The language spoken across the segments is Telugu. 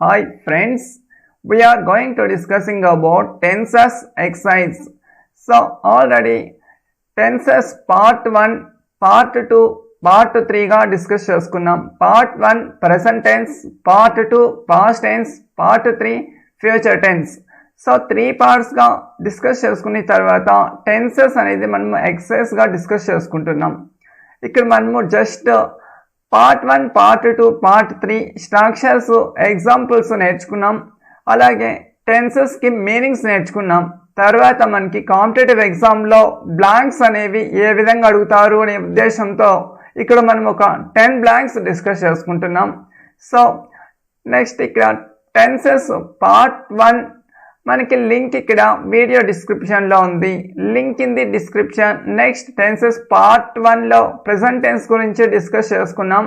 Hi friends, we are going to discussing about tenses exercise. So already tenses part 1, part 2, part 3 గా డిస్కస్ చేసుకున్నాం. Part 1 present tense, part 2 past tense, part 3 future tense. So 3 parts గా డిస్కస్ చేసుకున్న తర్వాత టెన్సెస్ అనేది మనము ఎక్సర్సైజ్ గా డిస్కస్ చేసుకుంటున్నాం. ఇక్కడ మనము just part 1, part 2, part 3 structures examples నేర్చుకున్నాం. అలాగే టెన్సెస్కి మీనింగ్స్ నేర్చుకున్నాం. తర్వాత మనకి కాంపిటేటివ్ ఎగ్జామ్లో బ్లాంక్స్ అనేవి ఏ విధంగా అడుగుతారు అనే ఉద్దేశంతో ఇక్కడ మనం ఒక 10 బ్లాంక్స్ డిస్కస్ చేసుకుంటున్నాం. సో నెక్స్ట్ ఇక్కడ టెన్సెస్ పార్ట్ 1 మనకి లింక్ ఇక్కడ వీడియో డిస్క్రిప్షన్లో ఉంది. Link in the description. Next tenses part 1లో ప్రెజెంట్ టెన్స్ గురించి డిస్కస్ చేసుకున్నాం,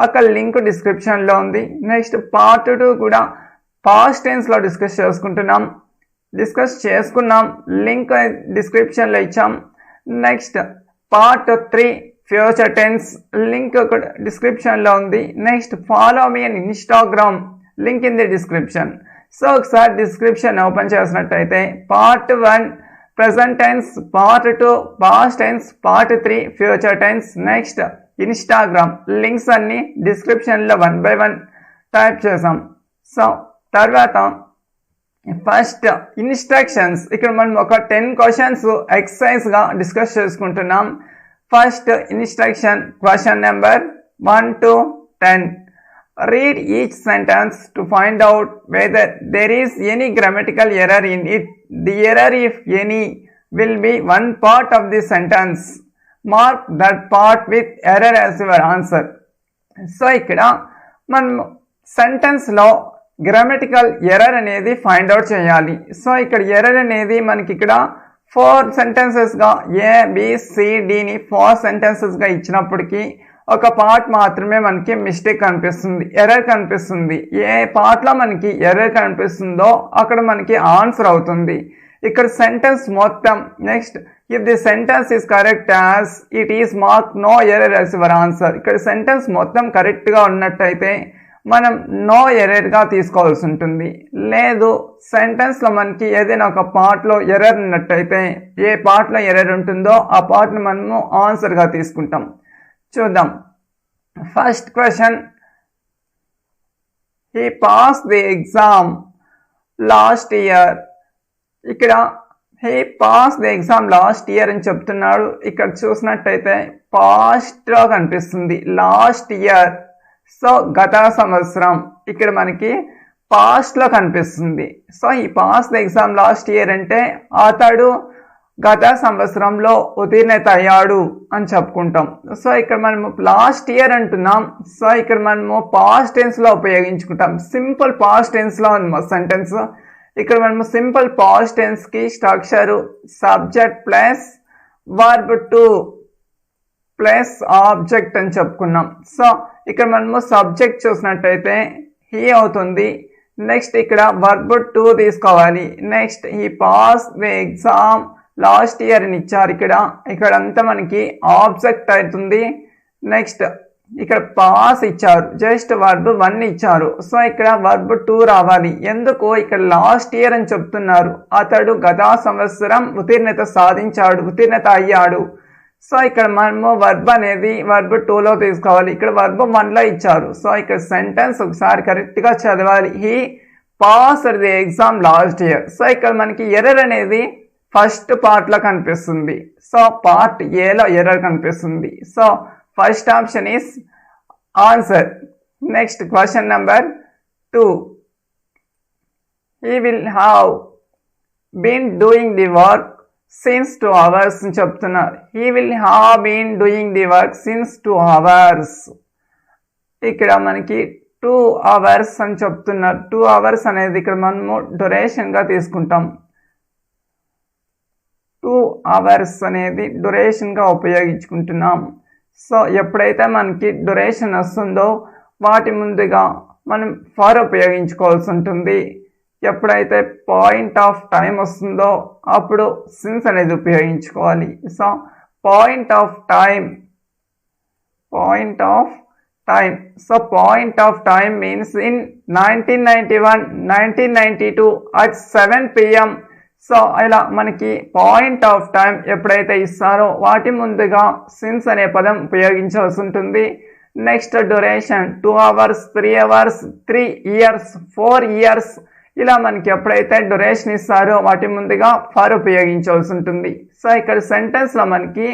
అక్కడ లింక్ డిస్క్రిప్షన్లో ఉంది. నెక్స్ట్ పార్ట్ 2 కూడా పాస్ట్ టెన్స్లో డిస్కస్ చేసుకున్నాం, లింక్ డిస్క్రిప్షన్లో ఇచ్చాం. Next part 3 future tense, link డిస్క్రిప్షన్లో ఉంది. Next follow me in Instagram, link in the description. So ఒకసారి డిస్క్రిప్షన్ ఓపెన్ చేసినట్టయితే part 1 present tense, part 2 past tense, part 3 future tense, next Instagram links అన్ని డిస్క్రిప్షన్లో 1 by 1 టైప్ చేసాం. సో తర్వాత ఫస్ట్ ఇన్స్ట్రక్షన్స్, ఇక్కడ మనం ఒక 10 క్వశ్చన్స్ ఎక్సర్సైజ్గా డిస్కస్ చేసుకుంటున్నాం. First instruction, question number 1 to 10. Read each sentence to find out whether there is any grammatical error in it. The error, if any, will be one part of the sentence. Mark that part with error as your answer. So ఇక్కడ మనం సెంటెన్స్లో గ్రామటికల్ ఎర్రర్ అనేది ఫైండ్ అవుట్ చేయాలి. సో ఇక్కడ ఎర్రర్ అనేది మనకి ఇక్కడ 4 సెంటెన్సెస్గా ABCDని 4 సెంటెన్సెస్గా ఇచ్చినప్పటికీ ఒక పార్ట్ మాత్రమే మనకి మిస్టేక్ కనిపిస్తుంది, ఎర్రర్ కనిపిస్తుంది. ఏ పార్ట్లో మనకి ఎర్రర్ కనిపిస్తుందో అక్కడ మనకి ఆన్సర్ అవుతుంది. ఇక్కడ సెంటెన్స్ మొత్తం, next if the sentence is correct as it is mark no error as your answer. ఇక్కడ సెంటెన్స్ మొత్తం కరెక్ట్గా ఉన్నట్టయితే మనం నో ఎర్రర్గా తీసుకోవాల్సి ఉంటుంది. లేదు సెంటెన్స్లో మనకి ఏదైనా ఒక పార్ట్లో ఎర్రర్ ఉన్నట్టయితే ఏ పార్ట్లో ఎర్రర్ ఉంటుందో ఆ పార్ట్ని మనము ఆన్సర్గా తీసుకుంటాం. చూద్దాం. First question, he pass the exam last year. ఇక్కడ he pass the exam last year అని చెప్తున్నాడు. ఇక్కడ చూసినట్టయితే పాస్ట్లో కనిపిస్తుంది, లాస్ట్ ఇయర్. సో గత సంవత్సరం ఇక్కడ మనకి పాస్ట్లో కనిపిస్తుంది. So he pass the exam last year అంటే అతడు గత సంవత్సరంలో ఉత్తీర్ణత అయ్యాడు అని చెప్పుకుంటాం. సో ఇక్కడ మనము లాస్ట్ ఇయర్ అంటున్నాం. సో ఇక్కడ మనము పాస్ట్ టెన్స్లో ఉపయోగించుకుంటాం. సింపుల్ పాస్ట్ టెన్స్లో ఉంది సెంటెన్స్. ఇక్కడ మనము సింపుల్ పాస్ట్ టెన్స్కి structure subject plus verb two plus object అని చెప్పుకున్నాం. సో ఇక్కడ మనము సబ్జెక్ట్ చూసినట్టయితే హీ అవుతుంది. నెక్స్ట్ ఇక్కడ వర్బ్ టు తీసుకోవాలి. Next he pass the exam last year అని ఇచ్చారు. ఇక్కడంతా మనకి ఆబ్జెక్ట్ అవుతుంది. నెక్స్ట్ ఇక్కడ పాస్ ఇచ్చారు, జస్ట్ వర్బ్ 1 ఇచ్చారు. సో ఇక్కడ వర్బ్ 2 రావాలి. ఎందుకు ఇక్కడ లాస్ట్ ఇయర్ అని చెప్తున్నారు, అతడు గత సంవత్సరం ఉత్తీర్ణత అయ్యాడు. సో ఇక్కడ మనము వర్బ్ అనేది వర్బ్ 2లో తీసుకోవాలి. ఇక్కడ వర్బ్ 1లో ఇచ్చారు. సో ఇక్కడ సెంటెన్స్ ఒకసారి కరెక్ట్గా చదవాలి. He passed the exam last year. So ఇక్కడ మనకి ఎర్రర్ అనేది ఫస్ట్ పార్ట్లో కనిపిస్తుంది. సో పార్ట్ ఏలో ఎర్రర్ కనిపిస్తుంది. So first option is answer. Next question number 2, he will have been doing the work since 2 hours అని చెప్తున్నారు. He will have been doing the work since 2 hours. ఇక్కడ మనకి 2 hours అని చెప్తున్నారు. 2 hours అనేది ఇక్కడ మనము డ్యూరేషన్గా తీసుకుంటాం. 2 hours అనేది డ్యూరేషన్గా ఉపయోగించుకుంటున్నాం. సో ఎప్పుడైతే మనకి డ్యూరేషన్ వస్తుందో వాటి ముందుగా మనం ఫర్ ఉపయోగించుకోవాల్సి ఉంటుంది. ఎప్పుడైతే పాయింట్ ఆఫ్ టైం వస్తుందో అప్పుడు సిన్స్ అనేది ఉపయోగించుకోవాలి. So point of time. So point of time means in 1991, 1992 at 7 p.m. So ఇలా మనకి పాయింట్ ఆఫ్ టైం ఎప్పుడైతే ఇస్తారో వాటి ముందుగా సిన్స్ అనే పదం ఉపయోగించాల్సి ఉంటుంది. Next duration 2 hours, 3 hours, 3 years, 4 years ఇలా మనకి ఎప్పుడైతే డ్యూరేషన్ ఇస్తారో వాటి ముందుగా ఫర్ ఉపయోగించాల్సి ఉంటుంది. సో ఇక్కడ సెంటెన్స్లో మనకి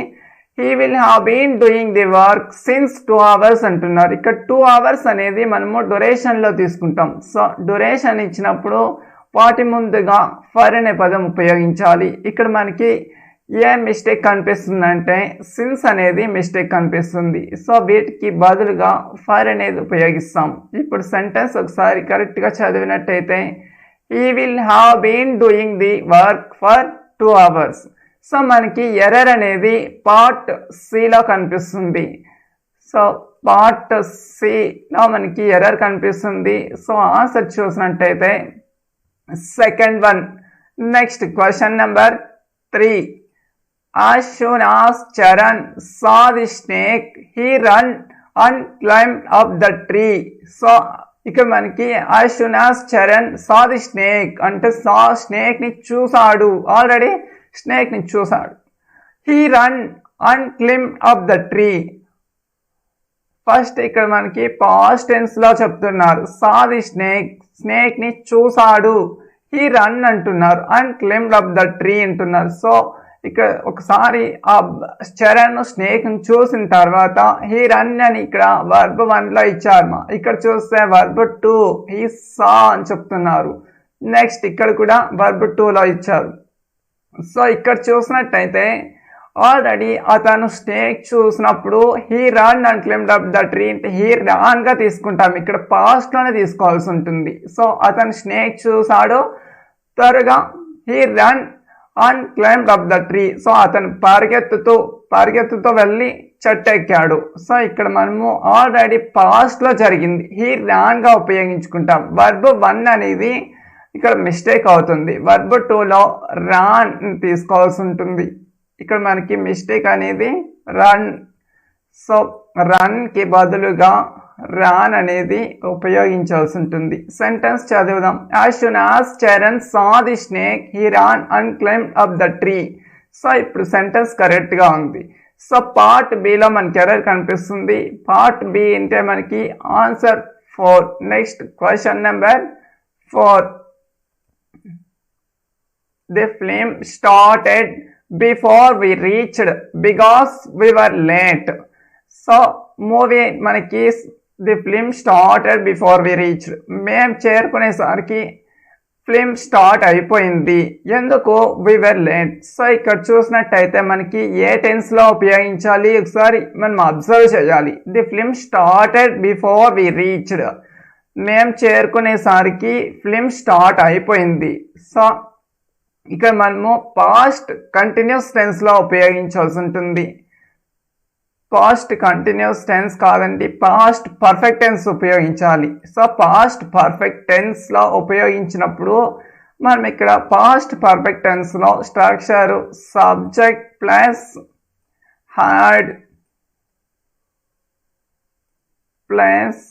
he will have been doing the work since 2 hours అంటున్నారు. ఇక్కడ 2 hours అనేది మనము డ్యూరేషన్లో తీసుకుంటాం. సో డ్యూరేషన్ ఇచ్చినప్పుడు వాటి ముందుగా ఫర్ అనే పదం ఉపయోగించాలి. ఇక్కడ మనకి ఏ మిస్టేక్ కనిపిస్తుందంటే సిన్స్ అనేది మిస్టేక్ కనిపిస్తుంది. సో వీటికి బదులుగా ఫర్ అనేది ఉపయోగిస్తాం. ఇప్పుడు సెంటెన్స్ ఒకసారి కరెక్ట్గా చదివినట్టయితే he will have been doing the work for 2 hours. So మనకి ఎర్రర్ అనేది పార్ట్ సిలో కనిపిస్తుంది. సో పార్ట్ సిలో మనకి ఎర్రర్ కనిపిస్తుంది. సో ఆన్సర్ చూసినట్టయితే second one. Next question number 3. As soon as Charan saw the snake, he ran and climbed up the tree. So ఇక్కడ మనకి as soon as Charan saw the snake అంటే saw snake ని చూసాడు, ఆల్రెడీ స్నేక్ ని చూసాడు. he run and climbed up the tree. First ఇక్కడ మనకి పాస్ట్ టెన్స్ లో చెప్తున్నారు. saw the snake, స్నేక్ ని చూసాడు. he run అంటున్నారు and climbed up the tree అంటున్నారు. సో ఇక్కడ ఒకసారి ఆ చరణ్ స్నేక్ ని చూసిన తర్వాత he run అని ఇక్కడ వర్బ్ 1 లో ఇచ్చారు. ఇక్కడ చూస్తే వర్బ్ 2 he saw అని చెప్తున్నారు. నెక్స్ట్ ఇక్కడ కూడా వర్బ్ 2 లో ఇచ్చారు. సో ఇక్కడ చూసినట్టయితే ఆల్రెడీ అతను స్నేక్ చూసినప్పుడు he run and climbed up the tree అంటే he ran గా తీసుకుంటాం. ఇక్కడ పాస్ట్ లోనే తీసుకోవాల్సి ఉంటుంది. సో అతను స్నేక్ చూసాడు, త్వరగా he run and climbed up the tree. So అతను పరిగెత్తుతో వెళ్ళి చెట్టు ఎక్కాడు. సో ఇక్కడ మనము ఆల్రెడీ పాస్ట్ లో జరిగింది he ran గా ఉపయోగించుకుంటాం. వర్బ్ 1 అనేది ఇక్కడ మిస్టేక్ అవుతుంది. వర్బ్ 2లో రాన్ తీసుకోవాల్సి ఉంటుంది. ఇక్కడ మనకి మిస్టేక్ అనేది రన్. సో రన్ కి బదులుగా రాన్ అనేది ఉపయోగించాల్సి ఉంటుంది. సెంటెన్స్ చదువుదాం. as soon as Charan saw the snake, he ran and climbed up the tree. So ఇప్పుడు సెంటెన్స్ కరెక్ట్ గా ఉంది. సో పార్ట్ బిలో మనకి ఎర్రర్ కనిపిస్తుంది. పార్ట్ బి అంటే మనకి answer 4. Next question number 4. The film started before we reached because we were late. So movie మనకి the film started before we reached, మేము చేరుకునేసరికి ఫిల్మ్ స్టార్ట్ అయిపోయింది. ఎందుకు? వి వర్ లేట్. సో ఇక్కడ చూసినట్టయితే మనకి ఏ టెన్స్ లో ఉపయోగించాలి ఒకసారి మనం అబ్జర్వ్ చేయాలి. The film started before we reached, మేము చేరుకునేసరికి ఫిల్మ్ స్టార్ట్ అయిపోయింది. సో ఇక్కడ మనము పాస్ట్ కంటిన్యూస్ టెన్స్ లో ఉపయోగించాల్సి ఉంటుంది. పాస్ట్ కంటిన్యూస్ టెన్స్ కాదండి, పాస్ట్ పర్ఫెక్ట్ టెన్స్ ఉపయోగించాలి. సో పాస్ట్ పర్ఫెక్ట్ టెన్స్ లో ఉపయోగించినప్పుడు మనం ఇక్కడ పాస్ట్ పర్ఫెక్ట్ టెన్స్ లో structure subject plus had plus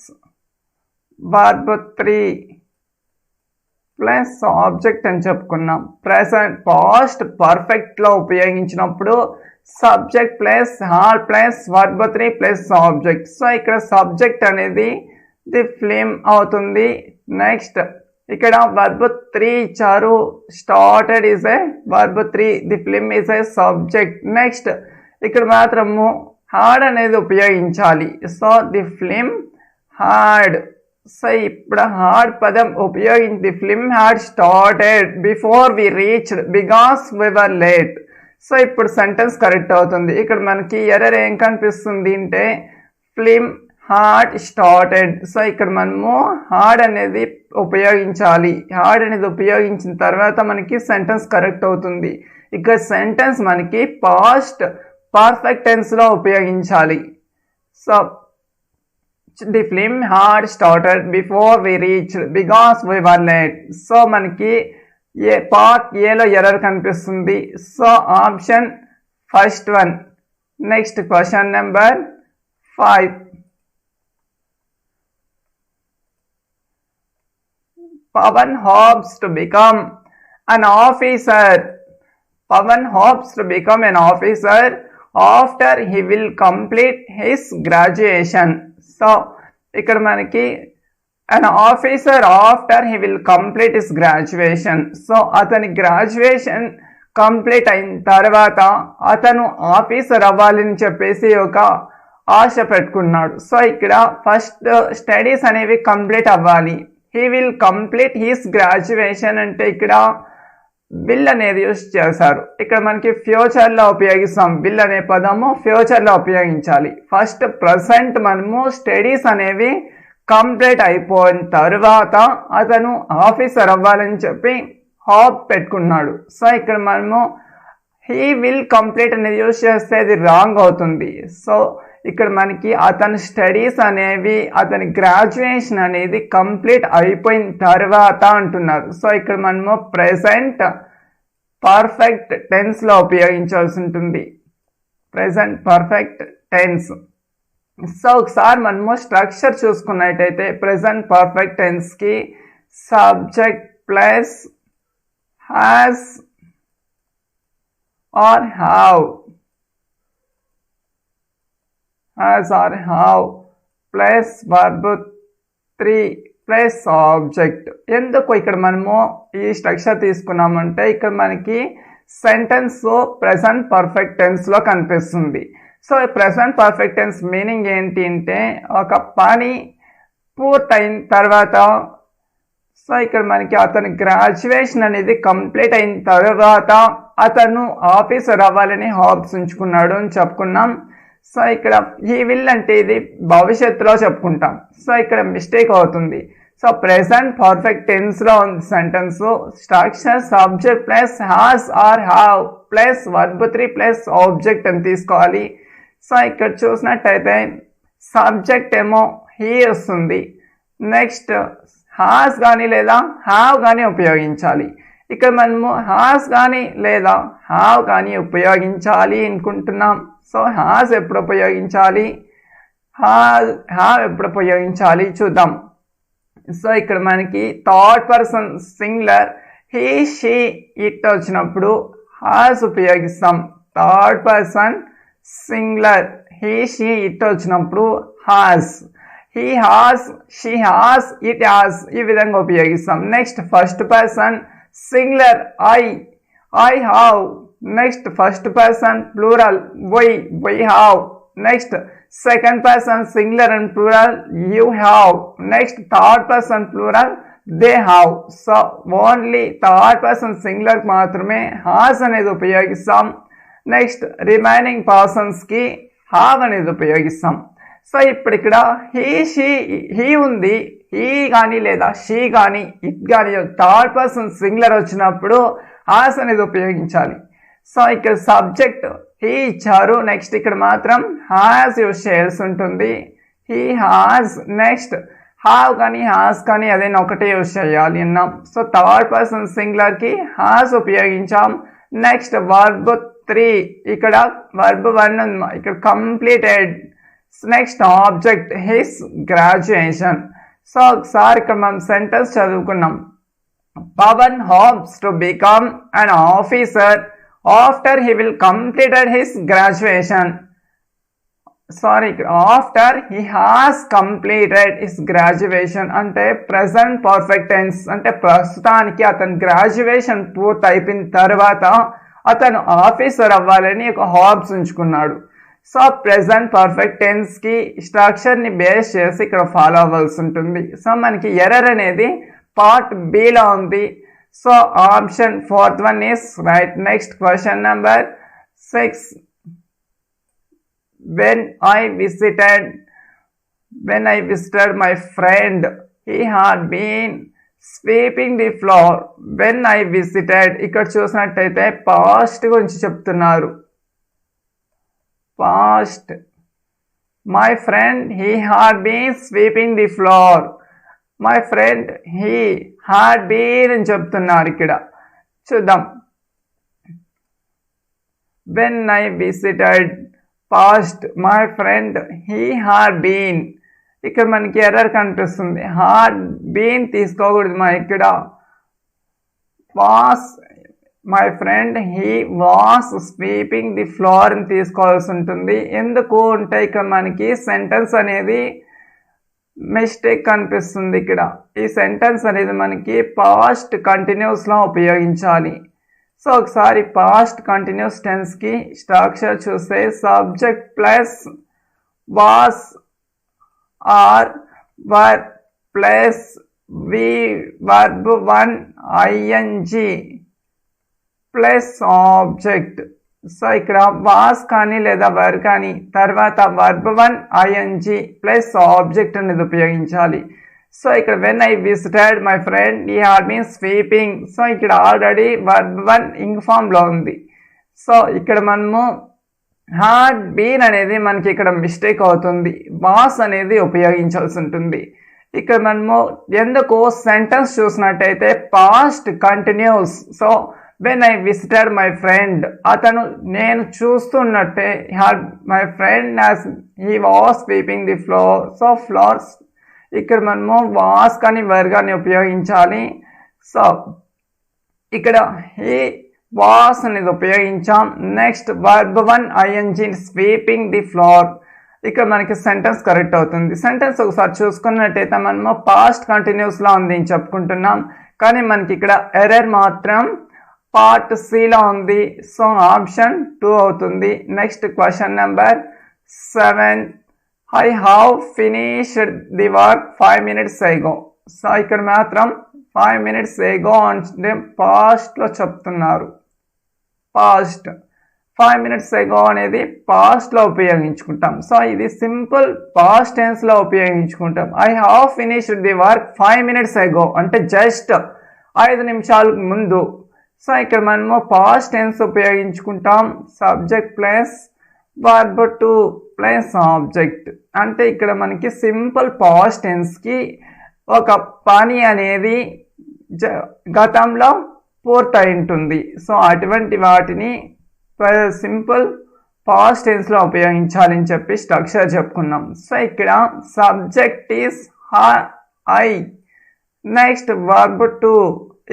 verb 3 plus object అని చెప్పుకున్నాం. ప్రెసెంట్ పాస్ట్ పర్ఫెక్ట్ లో ఉపయోగించినప్పుడు subject plus has plus verb 3 plus object. So ఇక్కడ సబ్జెక్ట్ అనేది ది ఫిల్మ్ అవుతుంది. నెక్స్ట్ ఇక్కడ వర్బ్ 3 ఇచ్చారు. Started is a verb 3, the film is a subject. Next ఇక్కడ మాత్రము హాడ్ అనేది ఉపయోగించాలి. So the film had. So ఇప్పుడు హాడ్ పదం ఉపయోగించి the film had started before we reached because we were late. So ఇప్పుడు సెంటెన్స్ కరెక్ట్ అవుతుంది. ఇక్కడ మనకి ఎర్రర్ ఏం కనిపిస్తుంది అంటే ఫిల్మ్ హాడ్ స్టార్టెడ్. సో ఇక్కడ మనము హాడ్ అనేది ఉపయోగించాలి. హాడ్ అనేది ఉపయోగించిన తర్వాత మనకి సెంటెన్స్ కరెక్ట్ అవుతుంది. ఇక్కడ సెంటెన్స్ మనకి పాస్ట్ పర్ఫెక్ట్ టెన్స్ లో ఉపయోగించాలి. So the film had started before we reached because we were late. So మనకి పార్ట్ ఏలో ఎర్రర్ కనిపిస్తుంది. So option first one. Next question number 5. Pavan hopes to become an officer. Pavan hopes to become an officer after he will complete his graduation. So ఇక్కడ మనకి an officer after he will complete his graduation. So అతని గ్రాడ్యుయేషన్ కంప్లీట్ అయిన తర్వాత అతను ఆఫీసర్ అవ్వాలని చెప్పేసి ఒక ఆశ పెట్టుకున్నాడు. సో ఇక్కడ ఫస్ట్ స్టడీస్ అనేవి కంప్లీట్ అవ్వాలి. He will complete his graduation అంటే ఇక్కడ విల్ అనేది యూస్ చేశారు. ఇక్కడ మనకి ఫ్యూచర్లో ఉపయోగిస్తాం. విల్ అనే పదము ఫ్యూచర్లో ఉపయోగించాలి. ఫస్ట్ ప్రజెంట్ మనము స్టడీస్ అనేవి కంప్లీట్ అయిపోయిన తర్వాత అతను ఆఫీసర్ అవ్వాలని చెప్పి హాప్ పెట్టుకున్నాడు. సో ఇక్కడ మనము హీ విల్ కంప్లీట్ అనేది యూజ్ చేస్తే అది రాంగ్ అవుతుంది. సో ఇక్కడ మనకి అతని స్టడీస్ అనేవి అతని గ్రాడ్యుయేషన్ అనేది కంప్లీట్ అయిపోయిన తర్వాత అంటున్నారు. సో ఇక్కడ మనము ప్రెజెంట్ పర్ఫెక్ట్ టెన్స్లో ఉపయోగించాల్సి ఉంటుంది. Present perfect tense. సో ఒకసారి మనము స్ట్రక్చర్ చూసుకున్నట్టయితే ప్రెజెంట్ పర్ఫెక్ట్ టెన్స్కి subject plus has or have, has or have plus verb 3 plus object. ఎందుకు ఇక్కడ మనము ఈ స్ట్రక్చర్ తీసుకున్నామంటే ఇక్కడ మనకి సెంటెన్స్ ప్రెజెంట్ పర్ఫెక్ట్ టెన్స్లో కనిపిస్తుంది. So present perfect tense meaning ఏంటి అంటే ఒక పని పూర్తయిన తర్వాత, సో ఇక్కడ మనకి అతని గ్రాడ్యుయేషన్ అనేది కంప్లీట్ అయిన తర్వాత అతను ఆఫీసర్ అవ్వాలని హాప్స్ ఉంచుకున్నాడు అని చెప్పుకున్నాం. సో ఇక్కడ ఈ విల్ అంటే ఇది భవిష్యత్తులో చెప్పుకుంటాం. సో ఇక్కడ మిస్టేక్ అవుతుంది. సో ప్రెజెంట్ పర్ఫెక్ట్ టెన్స్లో ఉంది sentence. Structure subject plus has or have plus verb 3 plus object అని తీసుకోవాలి. సో ఇక్కడ చూసినట్టయితే సబ్జెక్ట్ ఏమో హీ వస్తుంది. నెక్స్ట్ హ్యాస్ కానీ లేదా హ్యావ్ కానీ ఉపయోగించాలి. ఇక్కడ మనము హ్యాస్ కానీ లేదా హ్యావ్ కానీ ఉపయోగించాలి అనుకుంటున్నాం. సో హ్యాస్ ఎప్పుడు ఉపయోగించాలి, హ్యావ్ ఎప్పుడు ఉపయోగించాలి చూద్దాం. సో ఇక్కడ మనకి third person singular he she it వచ్చినప్పుడు హ్యాస్ ఉపయోగిస్తాం. Third person singular he she it వచ్చినప్పుడు has. He has, she has, it has ఈ విధంగా ఉపయోగిస్తాం. Next first person singular I have. Next first person plural we have. Next second person singular and plural you have. Next third person plural they have. So only third person singular మాత్రమే హ్యాస్ అనేది ఉపయోగిస్తాం. నెక్స్ట్ రిమైనింగ్ పర్సన్స్కి హ్యావ్ అనేది ఉపయోగిస్తాం. సో ఇప్పుడు ఇక్కడ హీ ఉంది, హీ కానీ లేదా షీ కానీ ఇట్ కానీ థర్డ్ పర్సన్ సింగులర్ వచ్చినప్పుడు హ్యాస్ అనేది ఉపయోగించాలి. సో ఇక్కడ సబ్జెక్ట్ హీ ఇచ్చారు. నెక్స్ట్ ఇక్కడ మాత్రం హ్యాస్ యూజ్ చేయాల్సి ఉంటుంది. He has. నెక్స్ట్ హ్యావ్ కానీ హ్యాస్ కానీ అదైనా ఒకటే యూజ్ చేయాలి అన్నాం. సో థర్డ్ పర్సన్ సింగులర్కి హ్యాస్ ఉపయోగించాం. నెక్స్ట్ వర్బ్ 3 ఇక్కడ వర్బ్ 1 ఇక్కడ completed. Next object his graduation. So ఒకసారి ఇక్కడ మనం సెంటెన్స్ చదువుకున్నాం. Pavan hopes to become an officer after he will completed his graduation. Sorry, after he has completed his graduation అంటే ప్రెజెంట్ పర్ఫెక్ట్ టెన్స్. అంటే ప్రస్తుతానికి అతను గ్రాడ్యుయేషన్ పూర్తి అయిపోయిన తర్వాత అతను ఆఫీసర్ అవ్వాలని ఒక హాబ్స్ ఉంచుకున్నాడు. సో ప్రెజెంట్ పర్ఫెక్ట్ టెన్స్కి స్ట్రక్చర్ని బేస్ చేసి ఇక్కడ ఫాలో అవ్వాల్సి ఉంటుంది. సో మనకి ఎర్రర్ అనేది పార్ట్ బిలో ఉంది. So option 4th one is right. Next question number 6. When I visited my friend, he had been sweeping the floor. When I visited ఇక్కడ చూసినట్టయితే పాస్ట్ గురించి చెప్తున్నారు. Past. My friend, he had been sweeping the floor. My friend, he had been అని చెప్తున్నారు. ఇక్కడ చూద్దాం. When I visited, past, my friend, he had been. ఇక్కడ మనకి ఎర్రర్ కనిపిస్తుంది. హాడ్ బీన్ తీసుకోకూడదు మా ఇక్కడ. Was my friend he was sweeping the floor అని తీసుకోవాల్సి ఉంటుంది. ఎందుకు అంటే ఇక్కడ మనకి సెంటెన్స్ అనేది మిస్టేక్ కనిపిస్తుంది. ఇక్కడ ఈ సెంటెన్స్ అనేది మనకి పాస్ట్ కంటిన్యూస్లో ఉపయోగించాలి. సో ఒకసారి పాస్ట్ కంటిన్యూస్ టెన్స్కి స్ట్రక్చర్ చూస్తే subject plus was or were plus V verb 1 ING plus object. So ఇక్కడ వాస్ కానీ లేదా వర్ కానీ తర్వాత వర్బ్ 1 ఐఎన్జి ప్లస్ ఆబ్జెక్ట్ అనేది ఉపయోగించాలి. సో ఇక్కడ when I visited my friend ఈ హాడ్ బీన్ స్వీపింగ్. సో ఇక్కడ ఆల్రెడీ వర్బ్ 1 ఇంగ్ ఫామ్లో ఉంది. సో ఇక్కడ మనము హాడ్ బీన్ అనేది మనకి ఇక్కడ మిస్టేక్ అవుతుంది. వాస్ అనేది ఉపయోగించాల్సి ఉంటుంది. ఇక్కడ మనము ఎందుకు సెంటెన్స్ చూసినట్టయితే past continuous. So when I visited my friend అతను నేను చూస్తున్నట్టే had my friend as he was sweeping the floor. So floors ఇక్కడ మనము వాస్ కానీ వర్ కానీ ఉపయోగించాలి. సో ఇక్కడ హీ వాస్ అనేది ఉపయోగించాం. Next verb 1 I N G sweeping the floor. ఇక్కడ మనకి సెంటెన్స్ కరెక్ట్ అవుతుంది. సెంటెన్స్ ఒకసారి చూసుకున్నట్టయితే మనము పాస్ట్ కంటిన్యూస్లో ఉంది అని చెప్పుకుంటున్నాం, కానీ మనకి ఇక్కడ ఎర్రర్ మాత్రం పార్ట్ సిలో ఉంది. సో ఆప్షన్ 2 అవుతుంది. Next question number 7 I have finished the work 5 minutes ago. So ఇక్కడ మాత్రం 5 minutes ago అంటే పాస్ట్లో చెప్తున్నారు. పాస్ట్ 5 minutes ago అనేది పాస్ట్లో ఉపయోగించుకుంటాం. సో ఇది సింపుల్ పాస్ట్ టెన్స్లో ఉపయోగించుకుంటాం. I have finished the work 5 minutes ago అంటే జస్ట్ 5 నిమిషాలకు ముందు. సో ఇక్కడ మనము పాస్ట్ టెన్స్ ఉపయోగించుకుంటాం. Subject plus verb 2 plus object. అంటే ఇక్కడ మనకి సింపుల్ పాస్ట్ టెన్స్కి ఒక పని అనేది గతంలో పూర్తయి ఉంటుంది. సో అటువంటి వాటిని సింపుల్ పాస్ట్ టెన్స్లో ఉపయోగించాలని చెప్పి స్ట్రక్చర్ చెప్పుకున్నాం. సో ఇక్కడ subject is I. Next verb 2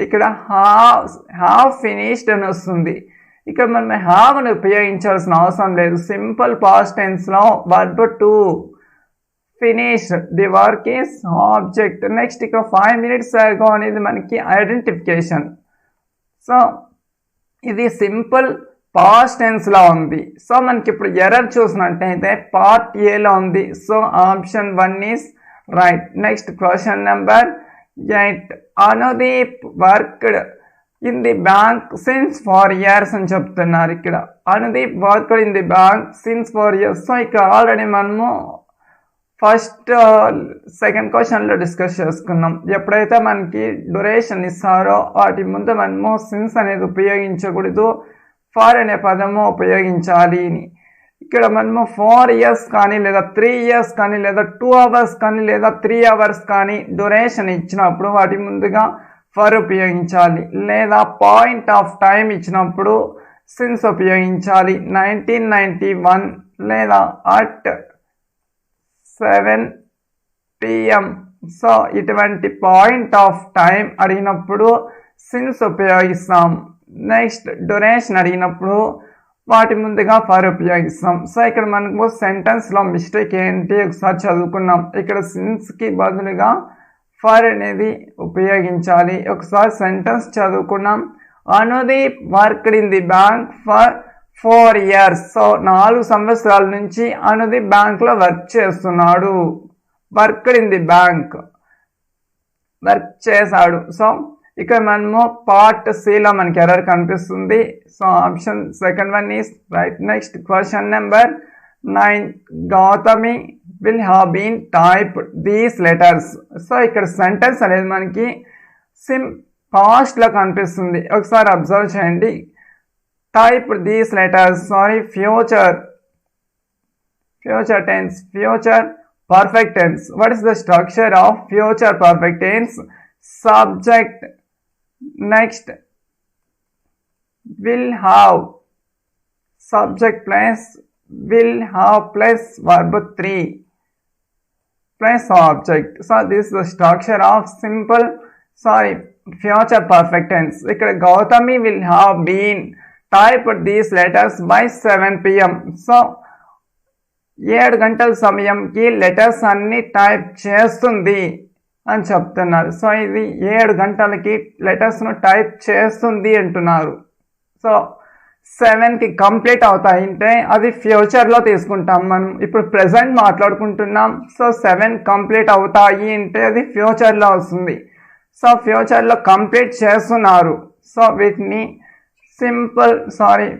ఇక్కడ హ్యావ్ ఫినిష్డ్ అని వస్తుంది. ఇక్కడ మనం హ్యావ్ అని ఉపయోగించాల్సిన అవసరం లేదు. సింపుల్ పాస్ట్ టెన్స్లో verb 2 finished the work is object. Next ఇక్కడ 5 minutes ago అనేది మనకి ఐడెంటిఫికేషన్. సో ఇది సింపుల్ పాస్ట్ టెన్స్లో ఉంది. సో మనకి ఇప్పుడు ఎర్రర్ చూసినట్టయితే పార్ట్ ఏలో ఉంది. So option 1 is right. Next question number 8 Anudeep worked in the bank since 4 years అని చెప్తున్నారు. ఇక్కడ Anudeep worked in the bank since 4 years. So ఇక్కడ ఆల్రెడీ మనము ఫస్ట్ సెకండ్ క్వశ్చన్లో డిస్కస్ చేసుకున్నాం. ఎప్పుడైతే మనకి డ్యూరేషన్ ఇస్తారో వాటి ముందు మనము సిన్స్ అనేది ఉపయోగించకూడదు, ఫార్ అనే పదము ఉపయోగించాలి అని. ఇక్కడ మనము 4 years కానీ లేదా 3 years కానీ లేదా 2 hours కానీ లేదా 3 hours కానీ డ్యూరేషన్ ఇచ్చినప్పుడు వాటి ముందుగా ఫర్ ఉపయోగించాలి. లేదా పాయింట్ ఆఫ్ టైం ఇచ్చినప్పుడు సిన్స్ ఉపయోగించాలి. 1991 లేదా అట్ 7 PM. సో ఇటువంటి పాయింట్ ఆఫ్ టైం అడిగినప్పుడు సిన్స్ ఉపయోగిస్తాం. నెక్స్ట్ డ్యూరేషన్ అడిగినప్పుడు వాటి ముందుగా ఫర్ ఉపయోగిస్తాం. సో ఇక్కడ మనకు సెంటెన్స్లో మిస్టేక్ ఏంటి ఒకసారి చదువుకున్నాం. ఇక్కడ సిన్స్కి బదులుగా ఫర్ అనేది ఉపయోగించాలి. ఒకసారి సెంటెన్స్ చదువుకున్నాం. Anudeep worked in the bank for 4 years. సో 4 సంవత్సరాల నుంచి అనుదీప్ బ్యాంక్లో వర్క్ చేస్తున్నాడు. Worked in the bank work చేశాడు. సో ఇక్కడ మనము పార్ట్ సిలో మనకి ఎర్రర్ కనిపిస్తుంది. So option second 1 is right. Next question number 9 Gautami will have been typed these letters. So ఇక్కడ సెంటెన్స్ అనేది మనకి పాస్ట్లో కనిపిస్తుంది. ఒకసారి అబ్జర్వ్ చేయండి. Typed these letters future tense, future perfect tense. What is the structure of future perfect tense? Subject, next will have, subject plus will have plus verb 3. plus object. So this is the structure of future perfect tense. Ikkada Gautami will have been typed these letters by 7 p.m. So 7 గంటల సమయంకి లెటర్స్ అన్ని టైప్ చేస్తుంది అని చెప్తున్నారు. సో ఇది 7 గంటలకి లెటర్స్ను టైప్ చేస్తుంది అంటున్నారు. సో 7కి కంప్లీట్ అవుతాయి అంటే అది ఫ్యూచర్లో తీసుకుంటాం. మనం ఇప్పుడు ప్రెజెంట్ మాట్లాడుకుంటున్నాం. సో 7 కంప్లీట్ అవుతాయి అంటే అది ఫ్యూచర్లో వస్తుంది. సో ఫ్యూచర్లో కంప్లీట్ చేస్తున్నారు. సో వీటిని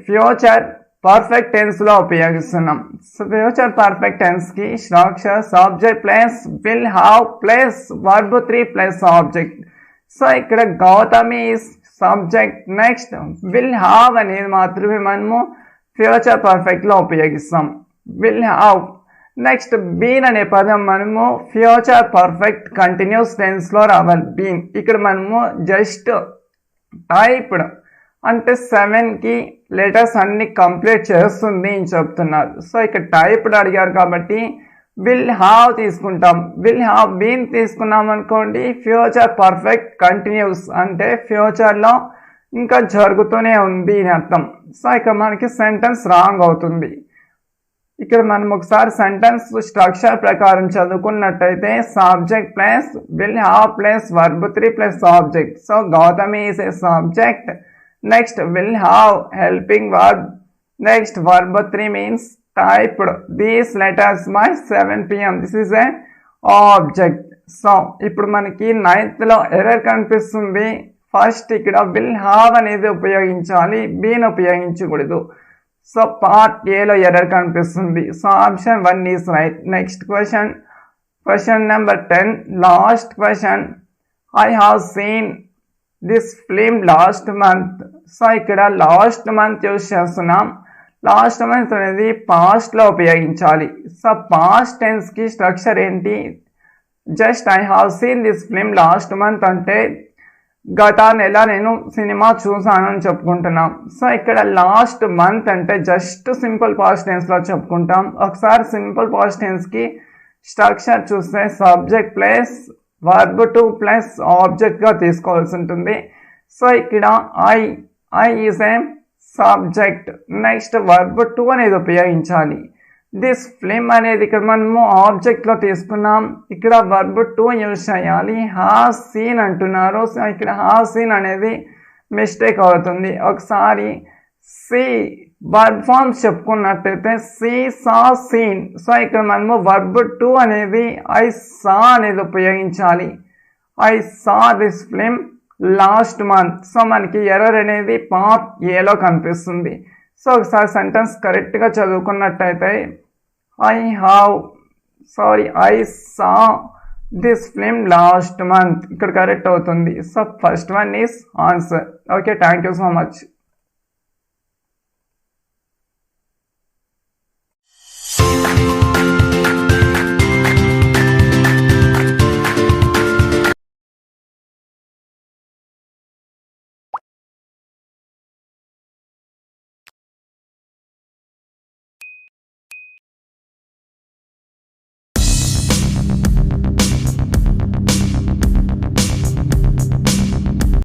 ఫ్యూచర్ పర్ఫెక్ట్ టెన్స్లో ఉపయోగిస్తున్నాం. సో ఫ్యూచర్ పర్ఫెక్ట్ టెన్స్కి structure subject plus will have plus verb 3 plus object. So ఇక్కడ Gautami subject, next will have అనేది మాత్రమే మనము ఫ్యూచర్ పర్ఫెక్ట్లో ఉపయోగిస్తాం. Will have. నెక్స్ట్ బీన్ అనే పదం మనము ఫ్యూచర్ పర్ఫెక్ట్ కంటిన్యూస్ టెన్స్లో రావాలి. బీన్ ఇక్కడ మనము జస్ట్ టైప్డ్ అంటే 7కి లెటర్స్ అన్ని కంప్లీట్ చేస్తుంది అని చెప్తున్నారు. సో ఇక్కడ టైప్డ్ అడిగారు కాబట్టి విల్ హ్యావ్ తీసుకుంటాం. విల్ హ్యావ్ బీన్ తీసుకున్నాం అనుకోండి ఫ్యూచర్ పర్ఫెక్ట్ కంటిన్యూస్ అంటే ఫ్యూచర్లో ఇంకా జరుగుతూనే ఉంది అని అర్థం. సో ఇక్కడ మనకి సెంటెన్స్ రాంగ్ అవుతుంది. ఇక్కడ మనం ఒకసారి సెంటెన్స్ స్ట్రక్చర్ ప్రకారం చదువుకున్నట్టయితే subject plus will have plus verb 3 plus object. So Gautami is a subject. Next will have helping verb. Next verb 3 means typed these letters by 7 p.m. This is an object. So ఇప్పుడు మనకి 9th లో ఎర్రర్ కనిపిస్తుంది. ఫస్ట్ ఇక్కడ will have అనేది ఉపయోగించాలి, బీన్ ఉపయోగించకూడదు. సో పార్ట్ ఏలో ఎర్రర్ కనిపిస్తుంది. So option 1 is right. Next question number 10. Last question. I have seen this film last month. So ఇక్కడ లాస్ట్ మంత్ యూజ్ చేస్తున్నాం. లాస్ట్ మంత్ అనేది పాస్ట్లో ఉపయోగించాలి. సో పాస్ట్ టెన్స్కి స్ట్రక్చర్ ఏంటి? Just I have seen this film last month అంటే గత నెల నేను సినిమా చూసాను అని చెప్పుకుంటున్నాం. సో ఇక్కడ లాస్ట్ మంత్ అంటే జస్ట్ సింపుల్ పాస్ట్ టెన్స్లో చెప్పుకుంటాం. ఒకసారి సింపుల్ పాస్ట్ టెన్స్కి స్ట్రక్చర్ చూస్తే సబ్జెక్ట్ ప్లస్ వర్బ్ 2 ప్లస్ ఆబ్జెక్ట్గా తీసుకోవాల్సి ఉంటుంది. సో ఇక్కడ I is a subject. Next verb 2 అనేది ఉపయోగించాలి. దిస్ ఫిలిం అనేది ఇక్కడ మనము ఆబ్జెక్ట్లో తీసుకున్నాం. ఇక్కడ వర్బ్ 2 యూజ్ చేయాలి. హాస్ సీన్ అంటున్నారు. సో ఇక్కడ హాస్ సీన్ అనేది మిస్టేక్ అవుతుంది. ఒకసారి సి వర్బ్ ఫార్మ్స్ చెప్పుకున్నట్టయితే సి సా సీన్. సో ఇక్కడ మనము వర్బ్ 2 అనేది ఐ సా అనేది ఉపయోగించాలి. I saw this film last month. So మనకి ఎర్రర్ అనేది పార్ట్ ఏలో కనిపిస్తుంది. సో ఒకసారి సెంటెన్స్ కరెక్ట్గా చదువుకున్నట్టయితే I saw this film last month ఇక్కడ కరెక్ట్ అవుతుంది. So first one is answer. Okay, thank you so much.